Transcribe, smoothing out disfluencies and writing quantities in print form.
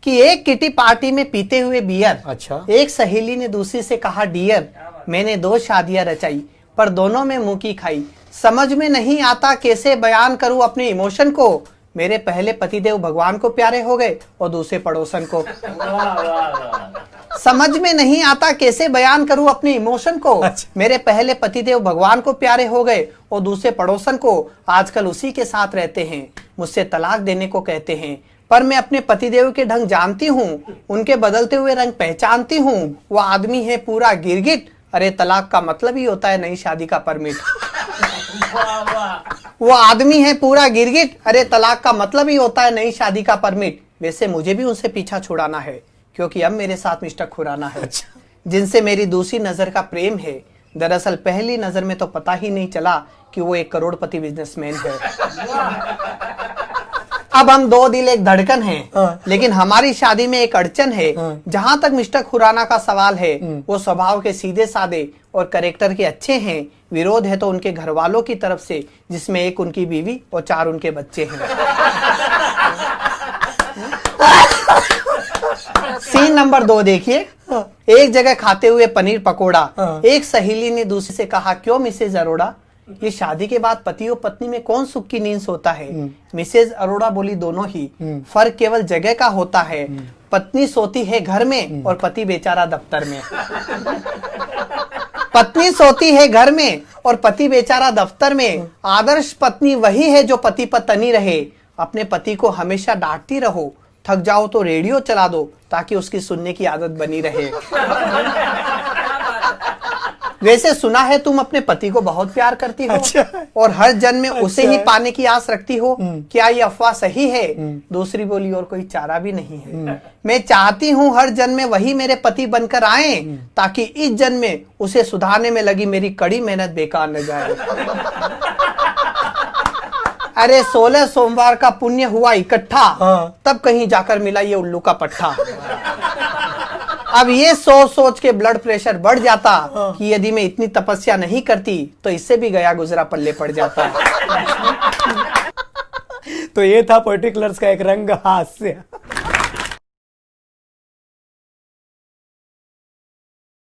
कि एक kitty party में पीते हुए बियर, अच्छा। एक सहेली ने दूसरी से कहा डियर, मैंने 2 शादियां रचाई पर दोनों में मुंह की खाई। समझ में नहीं आता कैसे बयान करूं अपने इमोशन को। मेरे पहले पतिदेव भगवान को प्यारे हो गए और दूसरे पड़ोसन को। समझ में नहीं आता कैसे बयान करूं अपने इमोशन को। मेरे पहले पतिदेव भगवान को प्यारे हो गए और दूसरे पड़ोसन को। आजकल उसी के साथ रहते हैं, मुझसे तलाक देने को कहते हैं, पर मैं अपने पतिदेव के ढंग जानती हूँ, उनके बदलते हुए रंग पहचानती हूँ। वो आदमी है पूरा गिरगिट, अरे तलाक का मतलब ही होता है नई शादी का परमिट। वो आदमी है पूरा गिरगिट, अरे तलाक का मतलब ही होता है नई शादी का परमिट। वैसे मुझे भी उनसे पीछा छुड़ाना है, क्योंकि अब मेरे साथ मिस्टर खुराना है, जिनसे मेरी दूसरी नजर का प्रेम है। दरअसल पहली नजर में तो पता ही नहीं चला कि वो एक करोड़पति बिजनेसमैन है। अब हम 2 दिल एक धड़कन हैं, लेकिन हमारी शादी में एक अड़चन है। जहां तक मिस्टर खुराना का सवाल है, वो स्वभाव के सीधे साधे और कैरेक्टर के अच्छे हैं। विरोध है तो उनके घर वालों की तरफ से, जिसमें एक उनकी बीवी और 4 उनके बच्चे हैं। सीन नंबर 2 देखिए। एक जगह खाते हुए पनीर पकोड़ा, एक सहेली ने दूसरी से कहा, क्यों मिसेज अरोड़ा, ये शादी के बाद पति और पत्नी में कौन सुख की नींद सोता है। मिसेज अरोड़ा बोली, दोनों ही, फर्क केवल जगह का होता है। पत्नी सोती है घर में और पति बेचारा दफ्तर में। पत्नी सोती है घर में और पति बेचारा दफ्तर में। आदर्श पत्नी वही है जो पति पर तनी रहे। अपने पति को हमेशा डांटती रहो, थक जाओ तो रेडियो चला दो ताकि उसकी सुनने की आदत बनी रहे। वैसे सुना है तुम अपने पति को बहुत प्यार करती हो। अच्छा। और हर जन्म में उसे ही पाने की आस रखती हो। क्या ये अफवाह सही है। दूसरी बोली, और कोई चारा भी नहीं है। मैं चाहती हूँ हर जन्म में वही मेरे पति बनकर आए, ताकि इस जन्म में उसे सुधारने में लगी मेरी कड़ी मेहनत बेकार न जाए। अरे 16 सोमवार का पुण्य हुआ इकट्ठा, तब कहीं जाकर मिला ये उल्लू का पट्टा। अब ये सोच के ब्लड प्रेशर बढ़ जाता कि यदि मैं इतनी तपस्या नहीं करती तो इससे भी गया गुजरा पल्ले पड़ जाता। तो ये था पर्टिकुलर्स का एक रंग हास्य।